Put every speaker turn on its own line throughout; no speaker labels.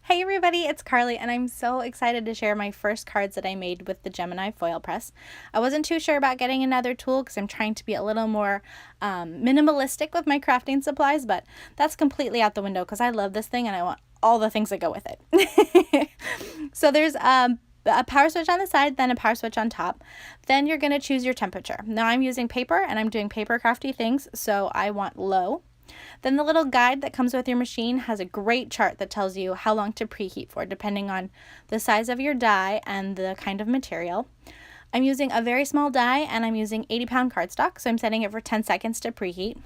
Hey everybody, it's Carly, and I'm so excited to share my first cards that I made with the Gemini foil press. I wasn't too sure about getting another tool because I'm trying to be a little more minimalistic with my crafting supplies, but that's completely out the window because I love this thing and I want all the things that go with it. So there's a power switch on the side, then a power switch on top. Then you're going to choose your temperature. Now I'm using paper and I'm doing paper crafty things, so I want low. Then the little guide that comes with your machine has a great chart that tells you how long to preheat for, depending on the size of your die and the kind of material. I'm using a very small die and I'm using 80-pound cardstock, so I'm setting it for 10 seconds to preheat.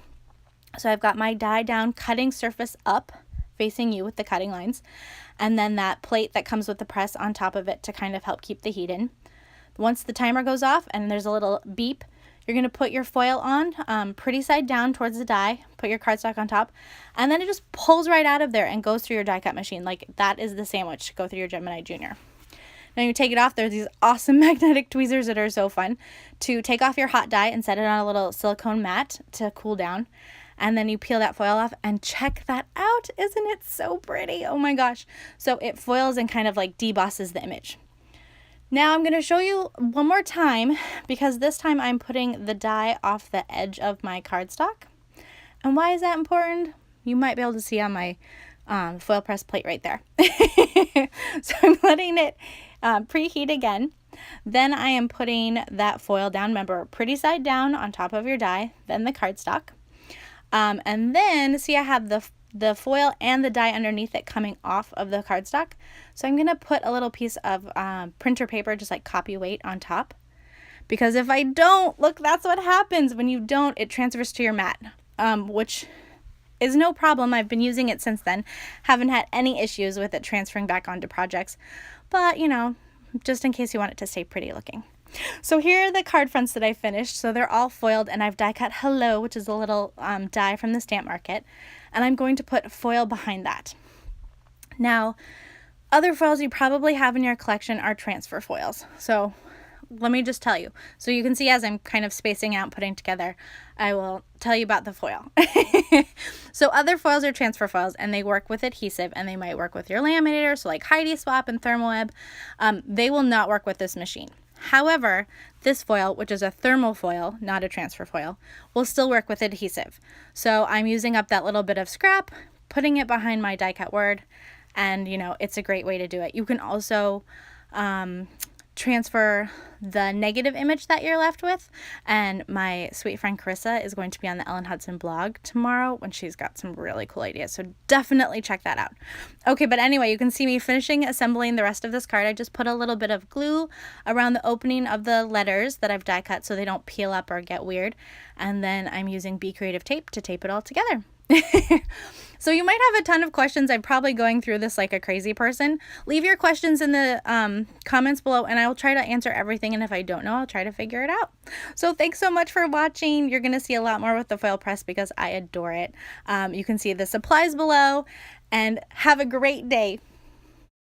So I've got my die down, cutting surface up, facing you with the cutting lines, and then that plate that comes with the press on top of it to kind of help keep the heat in. Once the timer goes off and there's a little beep, you're going to put your foil on, pretty side down towards the die, put your cardstock on top, and then it just pulls right out of there and goes through your die cut machine. Like that is the sandwich to go through your Gemini Junior. Now you take it off, there's these awesome magnetic tweezers that are so fun to take off your hot die and set it on a little silicone mat to cool down. And then you peel that foil off and check that out. Isn't it so pretty? Oh my gosh. So it foils and kind of like debosses the image. Now I'm going to show you one more time because this time I'm putting the die off the edge of my cardstock. And why is that important? You might be able to see on my foil press plate right there. So I'm letting it preheat again. Then I am putting that foil down, remember, pretty side down on top of your die, then the cardstock. And then, see, I have the foil and the die underneath it coming off of the cardstock. So I'm going to put a little piece of printer paper, just like copy weight, on top. Because if I don't, look, that's what happens. When you don't, it transfers to your mat, which is no problem. I've been using it since then. Haven't had any issues with it transferring back onto projects. But, you know, just in case you want it to stay pretty looking. So here are the card fronts that I finished. So they're all foiled, and I've die cut hello, which is a little die from the stamp market. And I'm going to put foil behind that. Now, other foils you probably have in your collection are transfer foils. So let me just tell you. So you can see as I'm kind of spacing out, putting together, I will tell you about the foil. So other foils are transfer foils, and they work with adhesive, and they might work with your laminator. So like Heidi Swap and Thermalweb, they will not work with this machine. However, this foil, which is a thermal foil, not a transfer foil, will still work with adhesive. So I'm using up that little bit of scrap, putting it behind my die cut word, and you know, it's a great way to do it. You can also transfer the negative image that you're left with, and my sweet friend Carissa is going to be on the Ellen Hudson blog tomorrow when she's got some really cool ideas, so definitely check that out. Okay, but anyway, you can see me finishing assembling the rest of this card. I just put a little bit of glue around the opening of the letters that I've die cut so they don't peel up or get weird, and then I'm using Be Creative tape to tape it all together. So you might have a ton of questions. I'm probably going through this like a crazy person. Leave your questions in the comments below and I will try to answer everything. And if I don't know, I'll try to figure it out. So thanks so much for watching. You're going to see a lot more with the foil press because I adore it. You can see the supplies below, and have a great day.